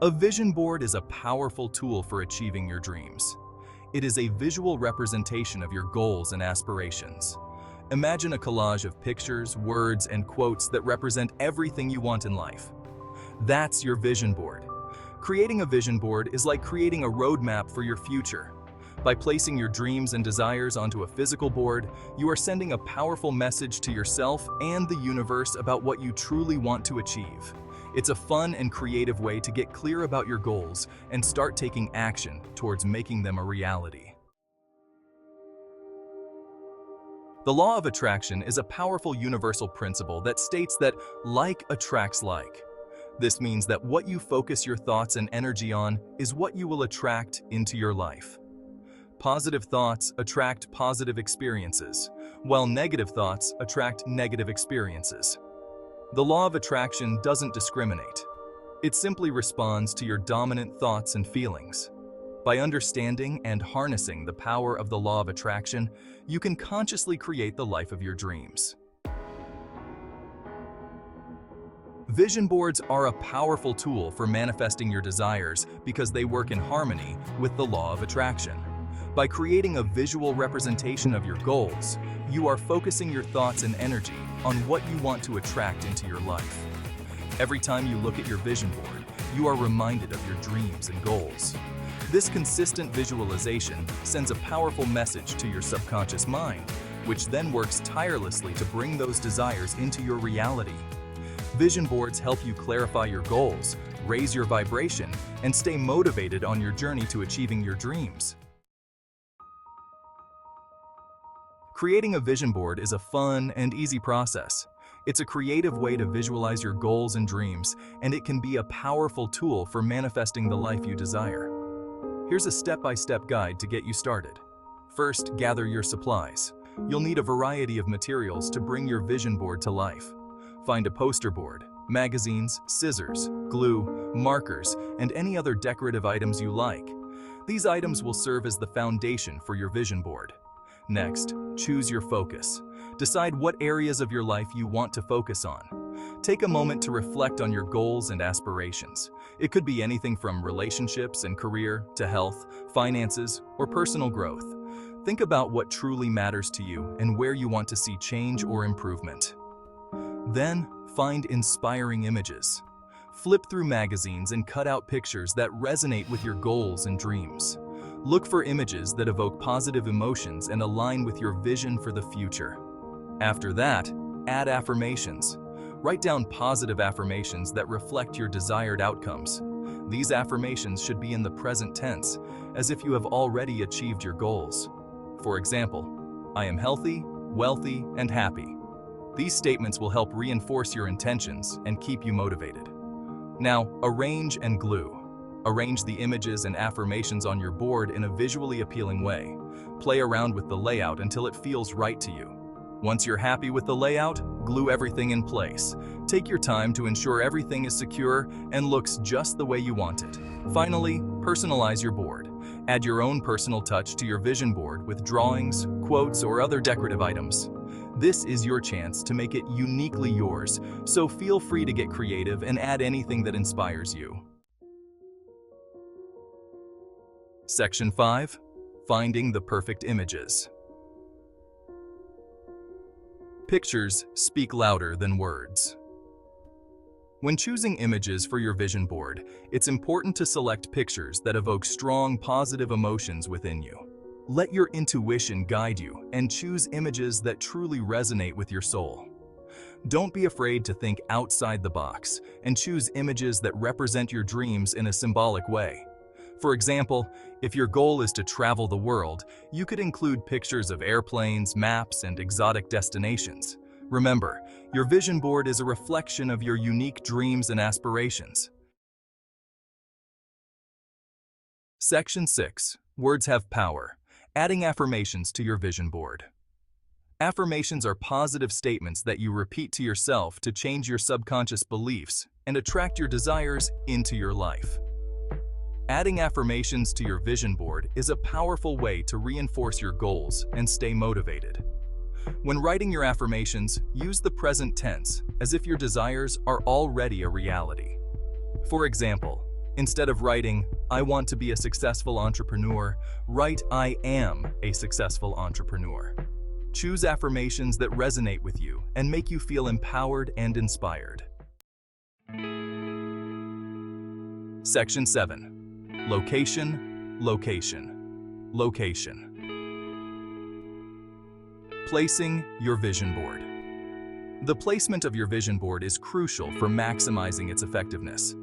A vision board is a powerful tool for achieving your dreams. It is a visual representation of your goals and aspirations. Imagine a collage of pictures, words, and quotes that represent everything you want in life. That's your vision board. Creating a vision board is like creating a roadmap for your future. By placing your dreams and desires onto a physical board, you are sending a powerful message to yourself and the universe about what you truly want to achieve. It's a fun and creative way to get clear about your goals and start taking action towards making them a reality. The law of attraction is a powerful universal principle that states that like attracts like. This means that what you focus your thoughts and energy on is what you will attract into your life. Positive thoughts attract positive experiences, while negative thoughts attract negative experiences. The law of attraction doesn't discriminate. It simply responds to your dominant thoughts and feelings. By understanding and harnessing the power of the law of attraction, you can consciously create the life of your dreams. Vision boards are a powerful tool for manifesting your desires because they work in harmony with the law of attraction. By creating a visual representation of your goals, you are focusing your thoughts and energy on what you want to attract into your life. Every time you look at your vision board, you are reminded of your dreams and goals. This consistent visualization sends a powerful message to your subconscious mind, which then works tirelessly to bring those desires into your reality. Vision boards help you clarify your goals, raise your vibration, and stay motivated on your journey to achieving your dreams. Creating a vision board is a fun and easy process. It's a creative way to visualize your goals and dreams, and it can be a powerful tool for manifesting the life you desire. Here's a step-by-step guide to get you started. First, gather your supplies. You'll need a variety of materials to bring your vision board to life. Find a poster board, magazines, scissors, glue, markers, and any other decorative items you like. These items will serve as the foundation for your vision board. Next, choose your focus. Decide what areas of your life you want to focus on. Take a moment to reflect on your goals and aspirations. It could be anything from relationships and career to health, finances, or personal growth. Think about what truly matters to you and where you want to see change or improvement. Then, find inspiring images. Flip through magazines and cut out pictures that resonate with your goals and dreams. Look for images that evoke positive emotions and align with your vision for the future. After that, add affirmations. Write down positive affirmations that reflect your desired outcomes. These affirmations should be in the present tense, as if you have already achieved your goals. For example, I am healthy, wealthy, and happy. These statements will help reinforce your intentions and keep you motivated. Now, arrange and glue. Arrange the images and affirmations on your board in a visually appealing way. Play around with the layout until it feels right to you. Once you're happy with the layout, glue everything in place. Take your time to ensure everything is secure and looks just the way you want it. Finally, personalize your board. Add your own personal touch to your vision board with drawings, quotes, or other decorative items. This is your chance to make it uniquely yours, so feel free to get creative and add anything that inspires you. Section 5. Finding the perfect images. Pictures speak louder than words. When choosing images for your vision board, it's important to select pictures that evoke strong, positive emotions within you. Let your intuition guide you and choose images that truly resonate with your soul. Don't be afraid to think outside the box and choose images that represent your dreams in a symbolic way. For example, if your goal is to travel the world, you could include pictures of airplanes, maps, and exotic destinations. Remember, your vision board is a reflection of your unique dreams and aspirations. Section 6. Words have power. Adding affirmations to your vision board. Affirmations are positive statements that you repeat to yourself to change your subconscious beliefs and attract your desires into your life. Adding affirmations to your vision board is a powerful way to reinforce your goals and stay motivated. When writing your affirmations, use the present tense as if your desires are already a reality. For example, Instead of writing, "I want to be a successful entrepreneur," write, "I am a successful entrepreneur." Choose affirmations that resonate with you and make you feel empowered and inspired. Section 7. Location, location, location. Placing your vision board. The placement of your vision board is crucial for maximizing its effectiveness.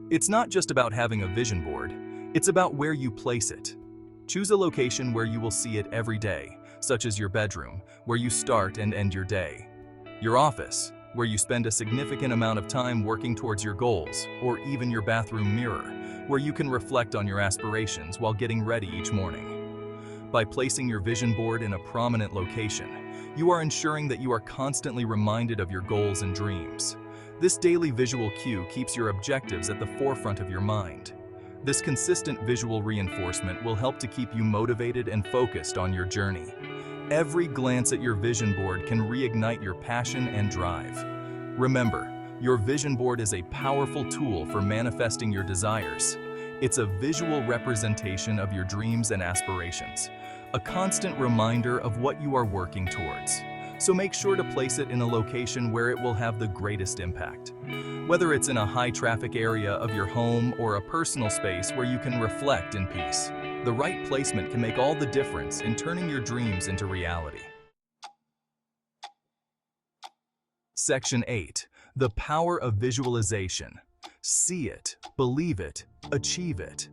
It's not just about having a vision board, it's about where you place it. Choose a location where you will see it every day, such as your bedroom, where you start and end your day, your office, where you spend a significant amount of time working towards your goals, or even your bathroom mirror, where you can reflect on your aspirations while getting ready each morning. By placing your vision board in a prominent location, you are ensuring that you are constantly reminded of your goals and dreams. This daily visual cue keeps your objectives at the forefront of your mind. This consistent visual reinforcement will help to keep you motivated and focused on your journey. Every glance at your vision board can reignite your passion and drive. Remember, your vision board is a powerful tool for manifesting your desires. It's a visual representation of your dreams and aspirations, a constant reminder of what you are working towards. So make sure to place it in a location where it will have the greatest impact. Whether it's in a high-traffic area of your home or a personal space where you can reflect in peace, the right placement can make all the difference in turning your dreams into reality. Section 8. The power of visualization. See it, believe it, achieve it.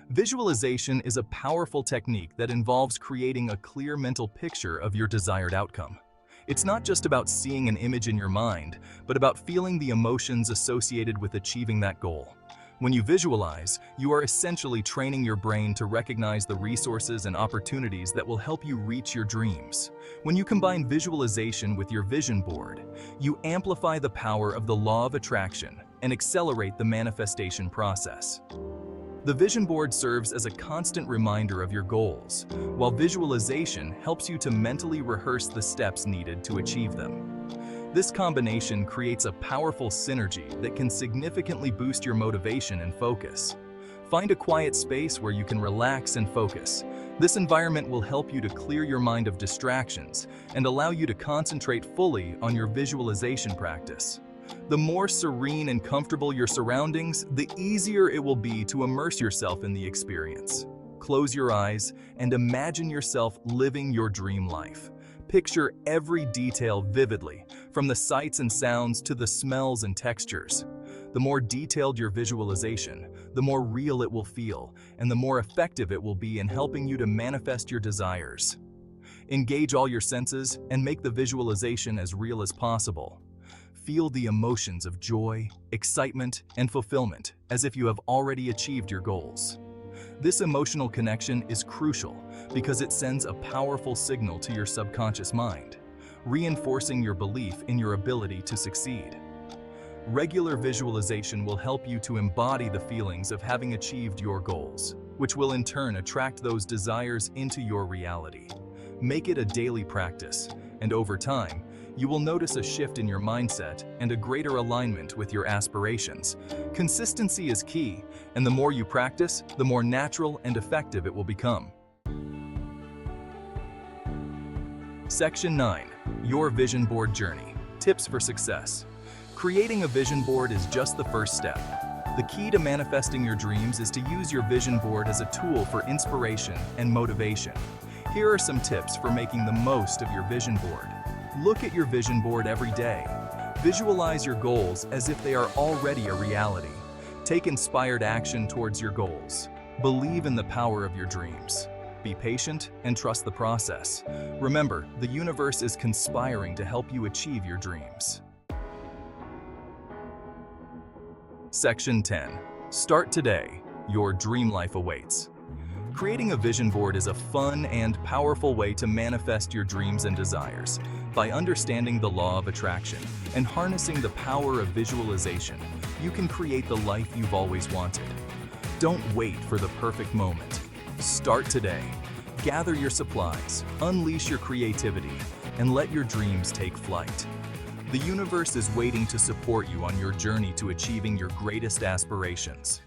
Visualization is a powerful technique that involves creating a clear mental picture of your desired outcome. It's not just about seeing an image in your mind, but about feeling the emotions associated with achieving that goal. When you visualize, you are essentially training your brain to recognize the resources and opportunities that will help you reach your dreams. When you combine visualization with your vision board, you amplify the power of the law of attraction and accelerate the manifestation process. The vision board serves as a constant reminder of your goals, while visualization helps you to mentally rehearse the steps needed to achieve them. This combination creates a powerful synergy that can significantly boost your motivation and focus. Find a quiet space where you can relax and focus. This environment will help you to clear your mind of distractions and allow you to concentrate fully on your visualization practice. The more serene and comfortable your surroundings, the easier it will be to immerse yourself in the experience. Close your eyes and imagine yourself living your dream life. Picture every detail vividly, from the sights and sounds to the smells and textures. The more detailed your visualization, the more real it will feel, and the more effective it will be in helping you to manifest your desires. Engage all your senses and make the visualization as real as possible. Feel the emotions of joy, excitement, and fulfillment as if you have already achieved your goals. This emotional connection is crucial because it sends a powerful signal to your subconscious mind, reinforcing your belief in your ability to succeed. Regular visualization will help you to embody the feelings of having achieved your goals, which will in turn attract those desires into your reality. Make it a daily practice, and over time, you will notice a shift in your mindset and a greater alignment with your aspirations. Consistency is key, and the more you practice, the more natural and effective it will become. Section 9. Your Vision Board Journey. Tips for Success. Creating a vision board is just the first step. The key to manifesting your dreams is to use your vision board as a tool for inspiration and motivation. Here are some tips for making the most of your vision board. Look at your vision board every day. Visualize your goals as if they are already a reality. Take inspired action towards your goals. Believe in the power of your dreams. Be patient and trust the process. Remember, the universe is conspiring to help you achieve your dreams. Section 10. Start today. Your dream life awaits. Creating a vision board is a fun and powerful way to manifest your dreams and desires. By understanding the law of attraction and harnessing the power of visualization, you can create the life you've always wanted. Don't wait for the perfect moment. Start today. Gather your supplies, unleash your creativity, and let your dreams take flight. The universe is waiting to support you on your journey to achieving your greatest aspirations.